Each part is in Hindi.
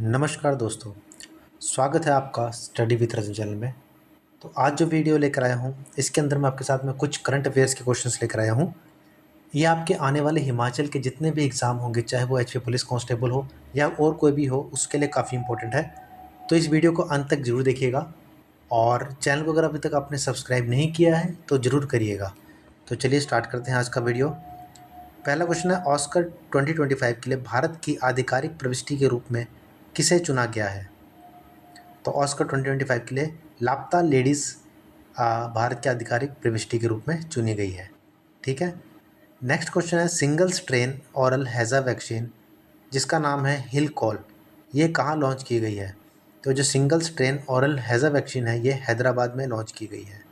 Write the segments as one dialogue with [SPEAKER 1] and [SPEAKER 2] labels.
[SPEAKER 1] नमस्कार दोस्तों, स्वागत है आपका स्टडी विद रजन चैनल में। तो आज जो वीडियो लेकर आया हूँ, इसके अंदर मैं आपके साथ में कुछ करंट अफेयर्स के क्वेश्चंस लेकर आया हूँ। ये आपके आने वाले हिमाचल के जितने भी एग्ज़ाम होंगे, चाहे वो एचपी पुलिस कांस्टेबल हो या और कोई भी हो, उसके लिए काफ़ी इंपॉर्टेंट है। तो इस वीडियो को अंत तक ज़रूर देखिएगा और चैनल को अगर अभी तक आपने सब्सक्राइब नहीं किया है तो ज़रूर करिएगा। तो चलिए स्टार्ट करते हैं आज का वीडियो। पहला क्वेश्चन है, ऑस्कर 2025 के लिए भारत की आधिकारिक प्रविष्टि के रूप में किसे चुना गया है? तो ऑस्कर 2025 के लिए लापता लेडीज़ भारत की आधिकारिक प्रविष्टि के रूप में चुनी गई है। ठीक है। नेक्स्ट क्वेश्चन है, सिंगल स्ट्रेन ऑरल हैज़ा वैक्सीन जिसका नाम है हिलकॉल, ये कहाँ लॉन्च की गई है? तो जो सिंगल स्ट्रेन ऑरल हैज़ा वैक्सीन है, ये हैदराबाद में लॉन्च की गई है।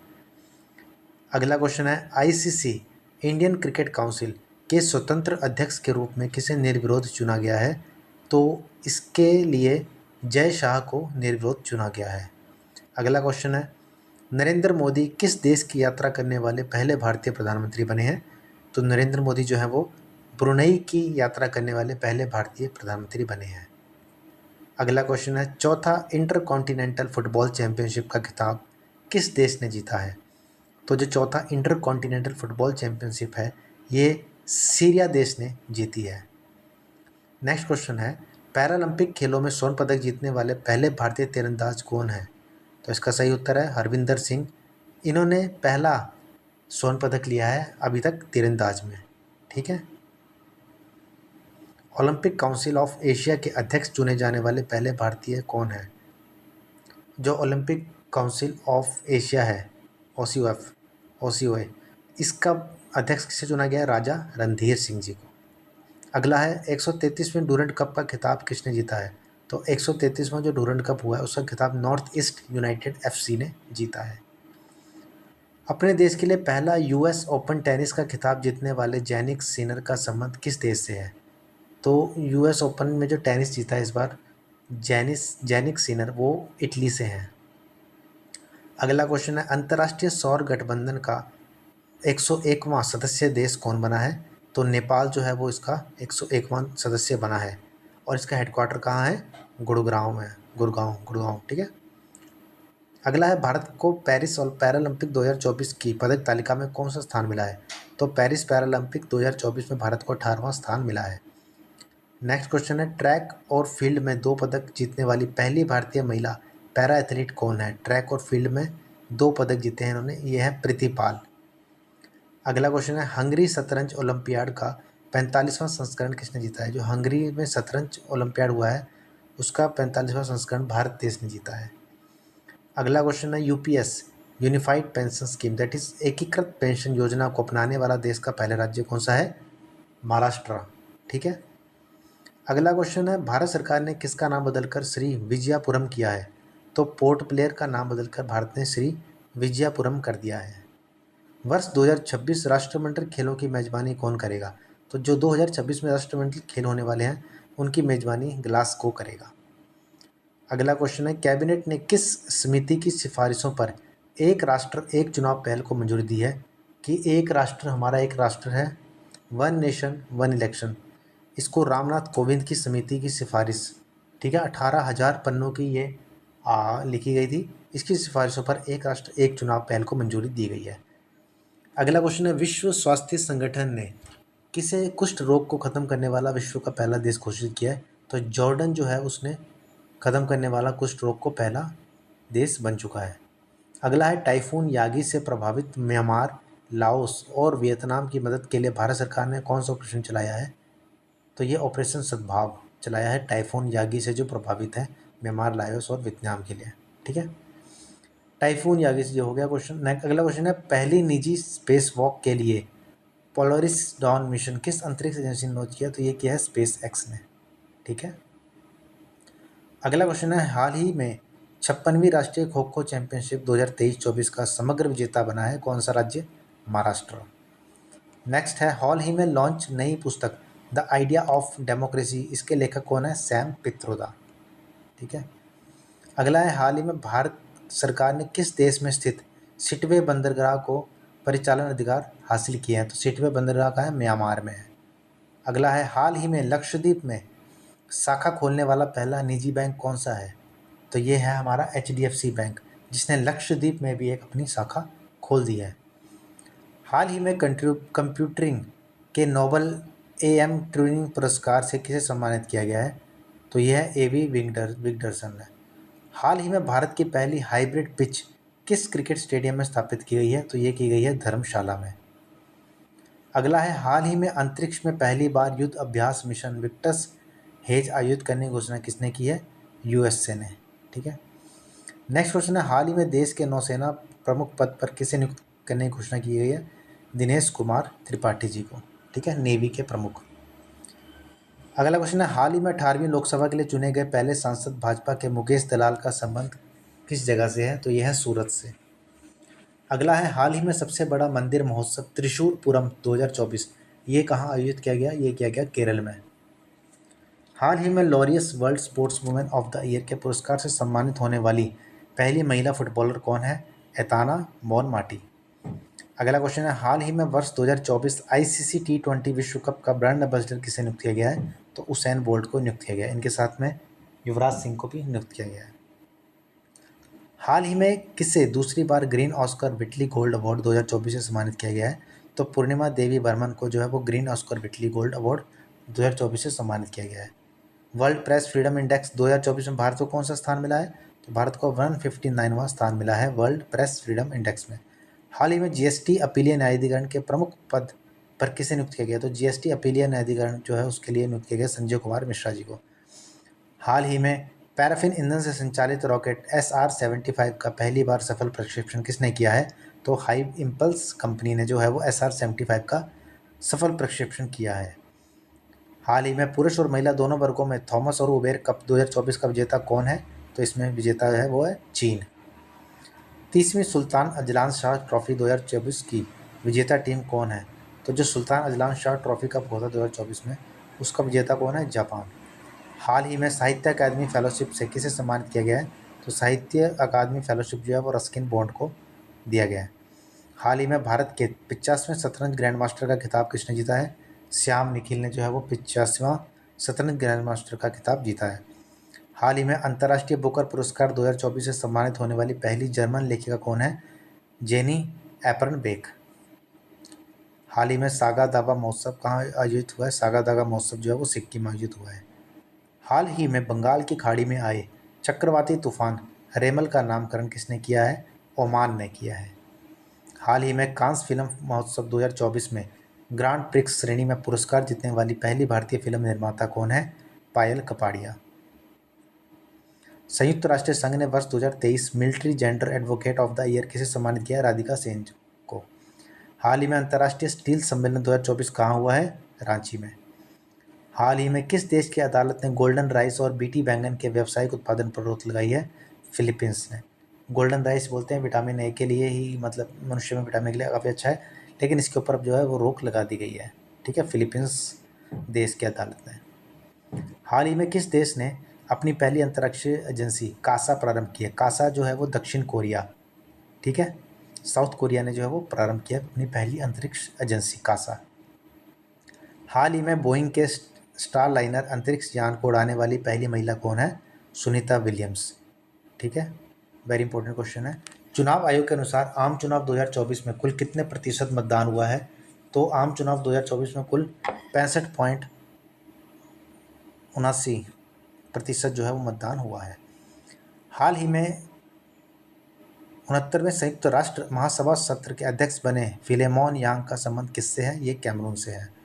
[SPEAKER 1] अगला क्वेश्चन है, आईसीसी इंडियन क्रिकेट काउंसिल के स्वतंत्र अध्यक्ष के रूप में किसे निर्विरोध चुना गया है? तो इसके लिए जय शाह को निर्विरोध चुना गया है। अगला क्वेश्चन है, नरेंद्र मोदी किस देश की यात्रा करने वाले पहले भारतीय प्रधानमंत्री बने हैं? तो नरेंद्र मोदी जो है वो ब्रुनई की यात्रा करने वाले पहले भारतीय प्रधानमंत्री बने हैं। अगला क्वेश्चन है, चौथा इंटर कॉन्टिनेंटल फुटबॉल चैंपियनशिप का खिताब किस देश ने जीता है? तो जो चौथा इंटर कॉन्टिनेंटल फुटबॉल चैंपियनशिप है, ये सीरिया देश ने जीती है। नेक्स्ट क्वेश्चन है, पैरालंपिक खेलों में स्वर्ण पदक जीतने वाले पहले भारतीय तीरंदाज कौन है? तो इसका सही उत्तर है हरविंदर सिंह। इन्होंने पहला स्वर्ण पदक लिया है अभी तक तीरंदाज में। ठीक है। ओलंपिक काउंसिल ऑफ एशिया के अध्यक्ष चुने जाने वाले पहले भारतीय कौन है? जो ओलंपिक काउंसिल ऑफ एशिया है, ओसीओए, इसका अध्यक्ष किसे चुना गया है? राजा रणधीर सिंह जी को। अगला है, 133वें डूरंड कप का खिताब किसने जीता है? तो 133वां जो डूरंड कप हुआ है उसका खिताब नॉर्थ ईस्ट यूनाइटेड एफसी ने जीता है। अपने देश के लिए पहला यूएस ओपन टेनिस का खिताब जीतने वाले जैनिक सिनर का संबंध किस देश से है? तो यूएस ओपन में जो टेनिस जीता है इस बार जैनिक सिनर, वो इटली से हैं। अगला क्वेश्चन है, अंतर्राष्ट्रीय सौर गठबंधन का 101वां सदस्य देश कौन बना है? तो नेपाल जो है वो इसका 101वां सदस्य बना है और इसका हेडक्वार्टर कहाँ है? गुड़गांव में, गुड़गांव। ठीक है। अगला है, भारत को पेरिस और पैरालंपिक 2024 की पदक तालिका में कौन सा स्थान मिला है? तो पेरिस पैरालंपिक 2024 में भारत को 18वां स्थान मिला है। नेक्स्ट क्वेश्चन है, ट्रैक और फील्ड में 2 पदक जीतने वाली पहली भारतीय महिला पैरा एथलीट कौन है? ट्रैक और फील्ड में 2 पदक जीते हैं इन्होंने, ये है प्रीति पाल। अगला क्वेश्चन है, हंगरी शतरंज ओलंपियाड का 45वां संस्करण किसने जीता है? जो हंगरी में शतरंज ओलंपियाड हुआ है उसका 45वां संस्करण भारत देश ने जीता है। अगला क्वेश्चन है, UPS unified pension scheme that is एकीकृत पेंशन योजना को अपनाने वाला देश का पहला राज्य कौन सा है? महाराष्ट्र। ठीक है। अगला क्वेश्चन है, भारत सरकार ने किसका नाम बदलकर श्री विजयापुरम किया है? तो पोर्ट ब्लेयर का नाम बदलकर भारत ने श्री विजयापुरम कर दिया है। वर्ष 2026 राष्ट्रमंडल खेलों की मेजबानी कौन करेगा? तो जो 2026 में राष्ट्रमंडल खेल होने वाले हैं उनकी मेजबानी ग्लासगो करेगा। अगला क्वेश्चन है, कैबिनेट ने किस समिति की सिफारिशों पर एक राष्ट्र एक चुनाव पहल को मंजूरी दी है? कि एक राष्ट्र हमारा एक राष्ट्र है, वन नेशन वन इलेक्शन, इसको रामनाथ कोविंद की समिति की सिफारिश, ठीक है, 18,000 पन्नों की ये लिखी गई थी। इसकी सिफारिशों पर एक राष्ट्र एक चुनाव पहल को मंजूरी दी गई है। अगला क्वेश्चन है, विश्व स्वास्थ्य संगठन ने किसे कुष्ठ रोग को खत्म करने वाला विश्व का पहला देश घोषित किया है? तो जॉर्डन जो है उसने खत्म करने वाला कुष्ठ रोग को पहला देश बन चुका है। अगला है, टाइफून यागी से प्रभावित म्यांमार, लाओस और वियतनाम की मदद के लिए भारत सरकार ने कौन सा ऑपरेशन चलाया है? तो ये ऑपरेशन सद्भाव चलाया है टाइफून यागी से जो प्रभावित है म्यांमार, लाओस और वियतनाम के लिए। ठीक है। टाइफून यागी से जो हो गया क्वेश्चन। अगला क्वेश्चन है, पहली निजी स्पेस वॉक के लिए पोलरिस डॉन मिशन किस अंतरिक्ष एजेंसी ने लॉन्च किया? तो ये किया है स्पेस एक्स ने। ठीक है। अगला क्वेश्चन है, हाल ही में 56वीं राष्ट्रीय खो खो चैंपियनशिप 2023-24 का समग्र विजेता बना है कौन सा राज्य? महाराष्ट्र। नेक्स्ट है, हाल ही में लॉन्च नई पुस्तक द आइडिया ऑफ डेमोक्रेसी, इसके लेखक कौन है? सैम पित्रोदा। ठीक है। अगला है, हाल ही में भारत सरकार ने किस देश में स्थित सिटवे बंदरगाह को परिचालन अधिकार हासिल किए हैं? तो सिटवे बंदरगाह का है म्यांमार में है। अगला है, हाल ही में लक्षद्वीप में शाखा खोलने वाला पहला निजी बैंक कौन सा है? तो ये है हमारा HDFC बैंक, जिसने लक्षद्वीप में भी एक अपनी शाखा खोल दी है। हाल ही में कंप्यूटरिंग के नोबल AM ट्यूरिंग पुरस्कार से किसे सम्मानित किया गया है? तो यह है AB विगडरसन है। हाल ही में भारत की पहली हाइब्रिड पिच किस क्रिकेट स्टेडियम में स्थापित की गई है? तो ये की गई है धर्मशाला में। अगला है, हाल ही में अंतरिक्ष में पहली बार युद्ध अभ्यास मिशन विक्टस हेज आयोजित करने की घोषणा किसने की है? USA ने। ठीक है। नेक्स्ट क्वेश्चन है, हाल ही में देश के नौसेना प्रमुख पद पर किसे नियुक्त करने की घोषणा की गई है? दिनेश कुमार त्रिपाठी जी को। ठीक है, नेवी के प्रमुख। अगला क्वेश्चन है, हाल ही में 18वीं लोकसभा के लिए चुने गए पहले सांसद भाजपा के मुकेश दलाल का संबंध किस जगह से है? तो यह है सूरत से। अगला है, हाल ही में सबसे बड़ा मंदिर महोत्सव त्रिशूरपुरम 2024 ये कहाँ आयोजित किया गया? ये किया गया केरल में। हाल ही में Laureus world sports women of the year के पुरस्कार से सम्मानित होने वाली पहली महिला फुटबॉलर कौन है? Aitana Bonmati. अगला क्वेश्चन है, हाल ही में वर्ष 2024 ICC T20 विश्व कप का ब्रांड एम्बेसडर किसे नियुक्त किया गया है? तो उसेन बोल्ट को नियुक्त किया गया है। इनके साथ में युवराज सिंह को भी नियुक्त किया गया है। हाल ही में किसे दूसरी बार green Oscar Whitley gold award 2024 से सम्मानित किया गया है? तो पूर्णिमा देवी बर्मन को जो है वो green Oscar Whitley gold award 2024 से सम्मानित किया गया है। वर्ल्ड प्रेस फ्रीडम इंडेक्स 2024 में भारत को कौन सा स्थान मिला है? तो भारत को 159वां स्थान मिला है वर्ल्ड प्रेस फ्रीडम इंडेक्स में। हाल ही में GST अपीलीय न्यायाधिकरण के प्रमुख पद पर किसे नियुक्त किया गया? तो GST अपीलीय न्यायाधिकरण जो है उसके लिए नियुक्त किया गया संजय कुमार मिश्रा जी को। हाल ही में पैराफिन ईंधन से संचालित रॉकेट SR-75 का पहली बार सफल प्रक्षेपण किसने किया है? तो हाई इम्पल्स कंपनी ने जो है वो SR-75 का सफल प्रक्षेपण किया है। हाल ही में पुरुष और महिला दोनों वर्गों में थॉमस और उबेर कप 2024 का विजेता कौन है? तो इसमें विजेता है वो है चीन। 30वीं सुल्तान अजलान शाह ट्रॉफी 2024 की विजेता टीम कौन है? तो जो Sultan Azlan Shah trophy cup हुआ था 2024 में उसका विजेता कौन है? जापान। हाल ही में साहित्य अकादमी फेलोशिप से किसे सम्मानित किया गया है? तो साहित्य अकादमी फेलोशिप जो है वो रस्किन बॉन्ड को दिया गया है। हाल ही में भारत के 50वें शतरंज ग्रैंड मास्टर का खिताब किसने जीता है? श्याम निखिल ने जो है वो 50वां शतरंज ग्रैंड मास्टर का खिताब जीता है। हाल ही में अंतर्राष्ट्रीय बुकर पुरस्कार 2024 से सम्मानित होने वाली पहली जर्मन लेखिका कौन है? जेनी एपरनबेक। हाल ही में सागा दावा महोत्सव कहाँ आयोजित हुआ है? सागा दावा महोत्सव जो है वो सिक्किम में आयोजित हुआ है। हाल ही में बंगाल की खाड़ी में आए चक्रवाती तूफान रेमल का नामकरण किसने किया है? ओमान ने किया है। हाल ही में कांस फिल्म महोत्सव 2024 में ग्रांड प्रिक्स श्रेणी में पुरस्कार जीतने वाली पहली भारतीय फिल्म निर्माता कौन है? पायल कपाड़िया। संयुक्त राष्ट्र संघ ने वर्ष 2023 military gender advocate of the year किसे सम्मानित किया? राधिका सेन को। हाल ही में अंतर्राष्ट्रीय स्टील सम्मेलन 2024 कहाँ हुआ है? रांची में। हाल ही में किस देश की अदालत ने गोल्डन राइस और बीटी बैंगन के व्यावसायिक उत्पादन पर रोक लगाई है? फिलीपींस ने। गोल्डन राइस बोलते हैं विटामिन ए के लिए ही, मतलब मनुष्य में विटामिन के लिए काफ़ी अच्छा है, लेकिन इसके ऊपर अब जो है वो रोक लगा दी गई है। ठीक है, फिलीपींस देश की अदालत ने। हाल ही में किस देश ने अपनी पहली अंतर्राष्ट्रीय एजेंसी कासा प्रारंभ की है? कासा जो है वो दक्षिण कोरिया, ठीक है, साउथ कोरिया ने जो है वो प्रारंभ किया अपनी पहली अंतरिक्ष एजेंसी कासा। हाल ही में बोइंग के स्टार लाइनर अंतरिक्ष यान को उड़ाने वाली पहली महिला कौन है? सुनीता विलियम्स। ठीक है, वेरी इंपॉर्टेंट क्वेश्चन है। चुनाव आयोग के अनुसार आम चुनाव 2024 में कुल कितने प्रतिशत मतदान हुआ है? तो आम चुनाव 2024 में कुल 65.79% जो है वो मतदान हुआ है। हाल ही में 69वें संयुक्त राष्ट्र महासभा सत्र के अध्यक्ष बने फिलेमोन यांग का संबंध किससे है? ये कैमरून से है।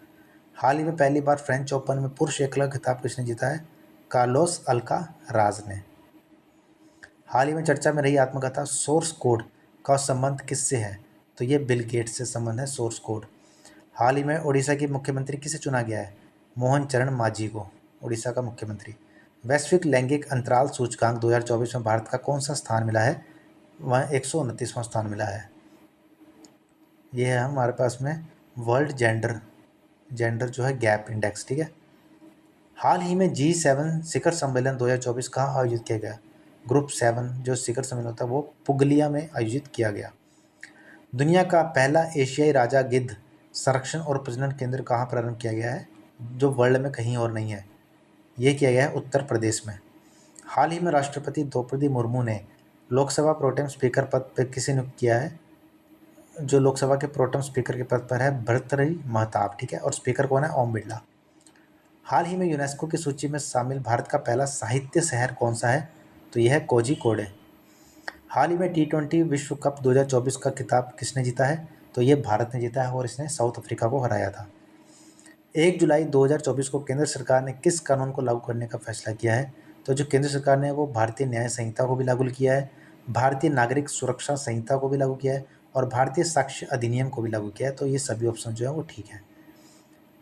[SPEAKER 1] हाल ही में पहली बार फ्रेंच ओपन में पुरुष एकल खिताब किसने जीता है? कार्लोस अल्काराज ने। हाल ही में चर्चा में रही आत्मकथा सोर्स कोड का संबंध किससे है? तो ये बिल गेट्स से संबंध है सोर्स कोड। हाल ही में उड़ीसा की मुख्यमंत्री किसे चुना गया है? मोहन चरण मांझी को, उड़ीसा का मुख्यमंत्री। वैश्विक लैंगिक अंतराल सूचकांक 2024 में भारत का कौन सा स्थान मिला है? वह 129वां स्थान मिला है। ये है हमारे पास में वर्ल्ड जेंडर जो है गैप इंडेक्स। ठीक है। हाल ही में G7 शिखर सम्मेलन 2024 कहाँ आयोजित किया गया? ग्रुप 7 जो शिखर सम्मेलन होता है वो पुगलिया में आयोजित किया गया। दुनिया का पहला एशियाई राजा गिद्ध संरक्षण और प्रजनन केंद्र कहाँ प्रारंभ किया गया है? जो वर्ल्ड में कहीं और नहीं है। ये किया गया है उत्तर प्रदेश में। हाल ही में राष्ट्रपति द्रौपदी मुर्मू ने लोकसभा प्रोटेम स्पीकर पद पर किसे नियुक्त किया है? जो लोकसभा के प्रोटेम स्पीकर के पद पर है भर्तृहरि महताब, ठीक है, और स्पीकर कौन है? ओम बिरला। हाल ही में यूनेस्को की सूची में शामिल भारत का पहला साहित्य शहर कौन सा है? तो यह है कोझिकोडे। हाल ही में T20 विश्व कप 2024 का खिताब किसने जीता है? तो ये भारत ने जीता है और इसने साउथ अफ्रीका को हराया था। 1 जुलाई 2024 को केंद्र सरकार ने किस कानून को लागू करने का फैसला किया है? तो जो केंद्र सरकार ने वो भारतीय न्याय संहिता को भी लागू किया है, भारतीय नागरिक सुरक्षा संहिता को भी लागू किया है और भारतीय साक्ष्य अधिनियम को भी लागू किया है। तो ये सभी ऑप्शन जो है वो ठीक है।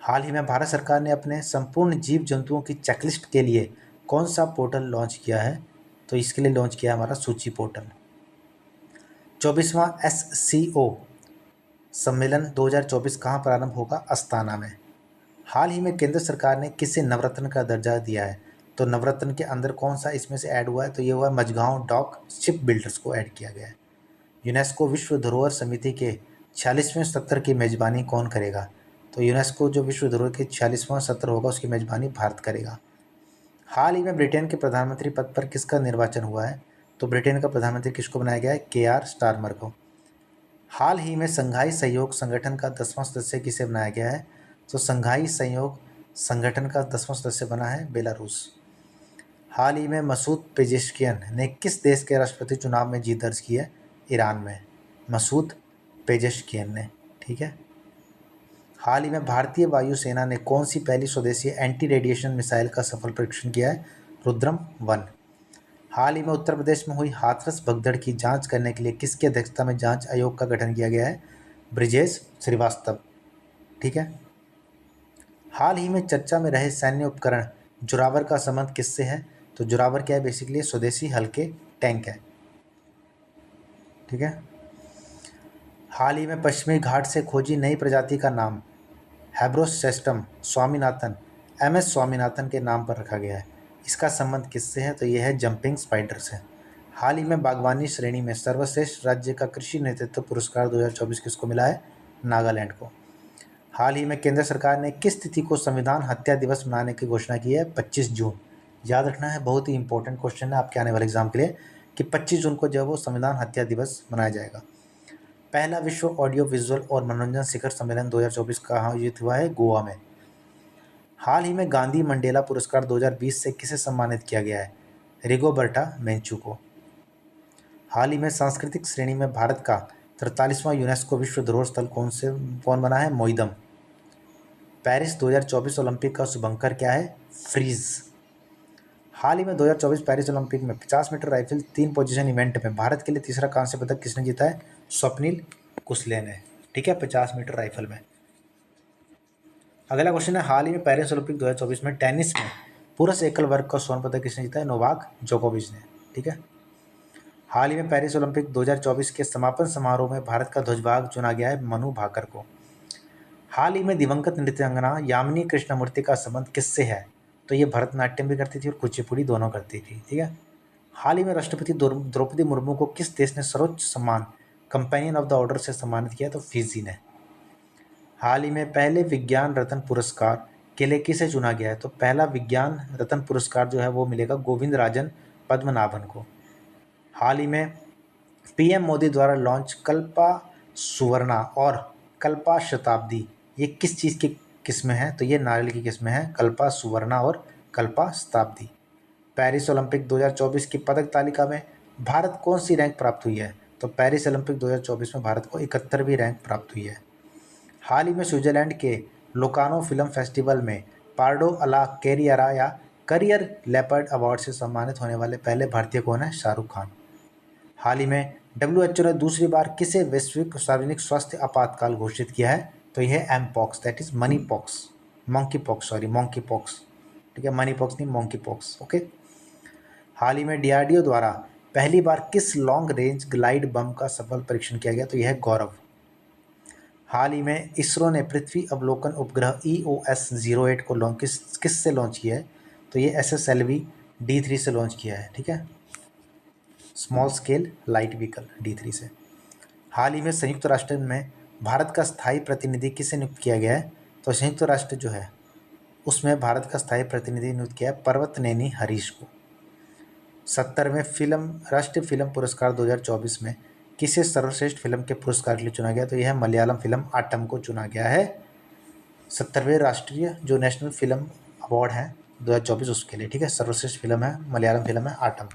[SPEAKER 1] हाल ही में भारत सरकार ने अपने संपूर्ण जीव जंतुओं की चेकलिस्ट के लिए कौन सा पोर्टल लॉन्च किया है? तो इसके लिए लॉन्च किया है हमारा सूची पोर्टल। 24वां SCO सम्मेलन 2024 कहाँ प्रारंभ होगा? अस्ताना में। हाल ही में केंद्र सरकार ने किसे नवरत्न का दर्जा दिया है? तो नवरत्न के अंदर कौन सा इसमें से ऐड हुआ है? तो ये हुआ मझगांव डॉक शिप बिल्डर्स को ऐड किया गया है। यूनेस्को विश्व धरोहर समिति के 46वें सत्र की मेजबानी कौन करेगा? तो यूनेस्को जो विश्व धरोहर के 46वां सत्र होगा उसकी मेजबानी भारत करेगा। हाल ही में ब्रिटेन के प्रधानमंत्री पद पर किसका निर्वाचन हुआ है? तो ब्रिटेन का प्रधानमंत्री किसको बनाया गया है? KR स्टारमर को। हाल ही में संघाई सहयोग संगठन का 10वां सदस्य किसे बनाया गया है? तो संघाई सहयोग संगठन का 10वां सदस्य बना है बेलारूस। हाल ही में मसूद पेजेश्कियन ने किस देश के राष्ट्रपति चुनाव में जीत दर्ज की है? ईरान में, मसूद पेजेश्कियन ने, ठीक है। हाल ही में भारतीय वायुसेना ने कौन सी पहली स्वदेशी एंटी रेडिएशन मिसाइल का सफल परीक्षण किया है? रुद्रम-1। हाल ही में उत्तर प्रदेश में हुई हाथरस भगदड़ की जांच करने के लिए किसकी अध्यक्षता में जांच आयोग का गठन किया गया है? ब्रिजेश श्रीवास्तव, ठीक है। हाल ही में चर्चा में रहे सैन्य उपकरण जोरावर का संबंध किससे है? तो जोरावर क्या है? बेसिकली स्वदेशी हल्के टैंक है, ठीक है। हाल ही में पश्चिमी घाट से खोजी नई प्रजाति का नाम हैब्रोसेस्टम स्वामीनाथन MS स्वामीनाथन के नाम पर रखा गया है। इसका संबंध किससे है? तो यह है जंपिंग स्पाइडर से। हाल ही में बागवानी श्रेणी में सर्वश्रेष्ठ राज्य का कृषि नेतृत्व पुरस्कार 2024 किसको मिला है? नागालैंड को। हाल ही में केंद्र सरकार ने किस तिथि को संविधान हत्या दिवस मनाने की घोषणा की है? 25 जून। याद रखना है, बहुत ही इंपॉर्टेंट क्वेश्चन है आपके आने वाले एग्जाम के लिए कि 25 जून को जो है वो संविधान हत्या दिवस मनाया जाएगा। पहला विश्व ऑडियो विजुअल और मनोरंजन शिखर सम्मेलन 2024 कहाँ आयोजित हुआ है? गोवा में। हाल ही में गांधी मंडेला पुरस्कार 2020 से किसे सम्मानित किया गया है? रिगोबर्टा मेंचू को। हाल ही में सांस्कृतिक श्रेणी में भारत का 43वां यूनेस्को विश्व धरोहर स्थल कौन बना है? मोइदम। पेरिस 2024 ओलंपिक का शुभंकर क्या है? फ्रीज। हाल ही में 2024 पेरिस ओलंपिक में 50 मीटर राइफल 3 पोजीशन इवेंट में भारत के लिए तीसरा कांस्य पदक किसने जीता है? स्वप्निल कुसले ने, ठीक है, 50 मीटर राइफल में। अगला क्वेश्चन है, हाल ही में पेरिस ओलंपिक 2024 में टेनिस में पुरुष एकल वर्ग का स्वर्ण पदक किसने जीता है? नोवाक जोकोविच ने, ठीक है। हाल ही में पेरिस ओलंपिक 2024 के समापन समारोह में भारत का ध्वजवाहक चुना गया है मनु भाकर को। हाल ही में दिवंगत नृत्यांगना यामिनी कृष्णमूर्ति का संबंध किससे है? तो ये भरतनाट्यम भी करती थी और कुचिपुड़ी दोनों करती थी, ठीक है। हाल ही में राष्ट्रपति द्रौपदी मुर्मू को किस देश ने सर्वोच्च सम्मान कंपेनियन ऑफ द ऑर्डर से सम्मानित किया? तो फिजी ने। हाल ही में पहले विज्ञान रत्न पुरस्कार के लिए किसे चुना गया है? तो पहला विज्ञान रत्न पुरस्कार जो है वो मिलेगा गोविंद राजन पद्मनाभन को। हाल ही में PM मोदी द्वारा लॉन्च कल्पा सुवर्णा और कल्पा शताब्दी, ये किस चीज़ की किस्में हैं? तो ये नारियल की किस्में हैं, कल्पा सुवर्णा और कल्पा शताब्दी। पेरिस ओलंपिक 2024 की पदक तालिका में भारत कौन सी रैंक प्राप्त हुई है? तो पेरिस ओलंपिक 2024 में भारत को 71वीं रैंक प्राप्त हुई है। हाल ही में स्विट्जरलैंड के लोकानो फिल्म फेस्टिवल में पार्डो अला कैरियरा या करियर लेपर्ड अवार्ड से सम्मानित होने वाले पहले भारतीय कौन है? शाहरुख खान। हाल ही में WHO ने दूसरी बार किसे वैश्विक सार्वजनिक स्वास्थ्य आपातकाल घोषित किया है? तो यह है mpox, that is money pox, monkey pox, ठीक है, मनी पॉक्स नहीं, मंकी पॉक्स, ओके। हाल ही में DRDO द्वारा पहली बार किस लॉन्ग रेंज ग्लाइड बम का सफल परीक्षण किया गया? तो यह है गौरव। हाल ही में इसरो ने पृथ्वी अवलोकन उपग्रह EOS-08 को किस से लॉन्च किया है? तो ये SSLV D3 से लॉन्च किया है, ठीक है, small scale light vehicle D3 से। हाल ही में संयुक्त राष्ट्र में भारत का स्थायी प्रतिनिधि किसे नियुक्त किया गया है? तो संयुक्त राष्ट्र जो है उसमें भारत का स्थायी प्रतिनिधि नियुक्त किया है पर्वतनेनी हरीश को। 70वें राष्ट्रीय फिल्म पुरस्कार 2024 में किसे सर्वश्रेष्ठ फिल्म के पुरस्कार के लिए चुना गया? तो यह मलयालम फिल्म आटम को चुना गया है 70वें राष्ट्रीय जो नेशनल फिल्म अवार्ड है 2024 उसके लिए। ठीक है, सर्वश्रेष्ठ फिल्म है मलयालम फिल्म है आटम।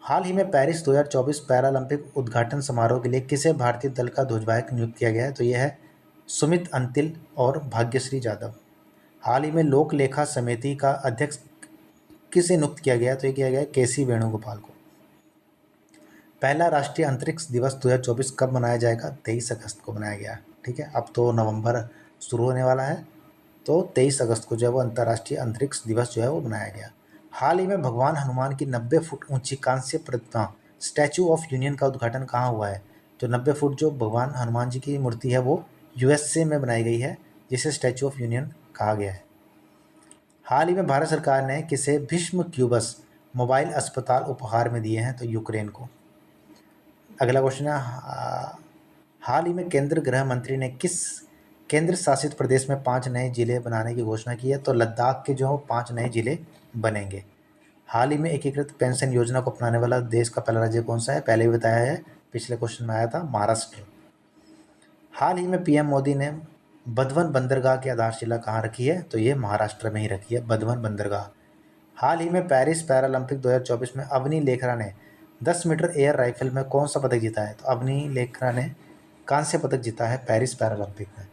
[SPEAKER 1] हाल ही में पेरिस 2024 पैरालंपिक उद्घाटन समारोह के लिए किसे भारतीय दल का ध्वजवाहक नियुक्त किया गया है? तो यह है सुमित अंतिल और भाग्यश्री जाधव। हाल ही में लोक लेखा समिति का अध्यक्ष किसे नियुक्त किया गया? तो ये किया गया है केसी वेणुगोपाल को। पहला राष्ट्रीय अंतरिक्ष दिवस 2024 कब मनाया जाएगा? 23 अगस्त को मनाया गया। ठीक है, अब तो नवंबर शुरू होने वाला है, तो 23 अगस्त को जो है वो अंतर्राष्ट्रीय अंतरिक्ष दिवस जो है वो मनाया गया। हाल ही में भगवान हनुमान की 90 फुट ऊंची कांस्य प्रतिमा स्टैचू ऑफ यूनियन का उद्घाटन कहाँ हुआ है? तो 90 फुट जो भगवान हनुमान जी की मूर्ति है वो USA में बनाई गई है, जिसे स्टैचू ऑफ यूनियन कहा गया है। हाल ही में भारत सरकार ने किसे भीष्म क्यूबस मोबाइल अस्पताल उपहार में दिए हैं? तो यूक्रेन को। अगला क्वेश्चन है हाल ही में केंद्र गृह मंत्री ने किस केंद्र शासित प्रदेश में 5 नए जिले बनाने की घोषणा की है? तो लद्दाख के जो 5 नए जिले बनेंगे। हाल ही में एकीकृत पेंशन योजना को अपनाने वाला देश का पहला राज्य कौन सा है? पहले भी बताया है, पिछले क्वेश्चन में आया था, महाराष्ट्र। हाल ही में PM मोदी ने बधवन बंदरगाह की आधारशिला कहाँ रखी है? तो ये महाराष्ट्र में ही रखी है, बधवन बंदरगाह। हाल ही में पेरिस पैरालंपिक 2024 में अवनी लेखरा ने 10 मीटर एयर राइफल में कौन सा पदक जीता है? तो अवनी लेखरा ने कांस्य पदक जीता है पेरिस पैरालंपिक में।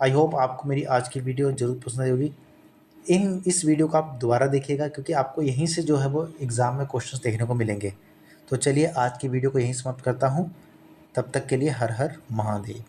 [SPEAKER 1] आई होप आपको मेरी आज की वीडियो जरूर पसंद आई होगी। इस वीडियो को आप दोबारा देखिएगा, क्योंकि आपको यहीं से जो है वो एग्ज़ाम में क्वेश्चंस देखने को मिलेंगे। तो चलिए आज की वीडियो को यहीं समाप्त करता हूँ। तब तक के लिए हर हर महादेव।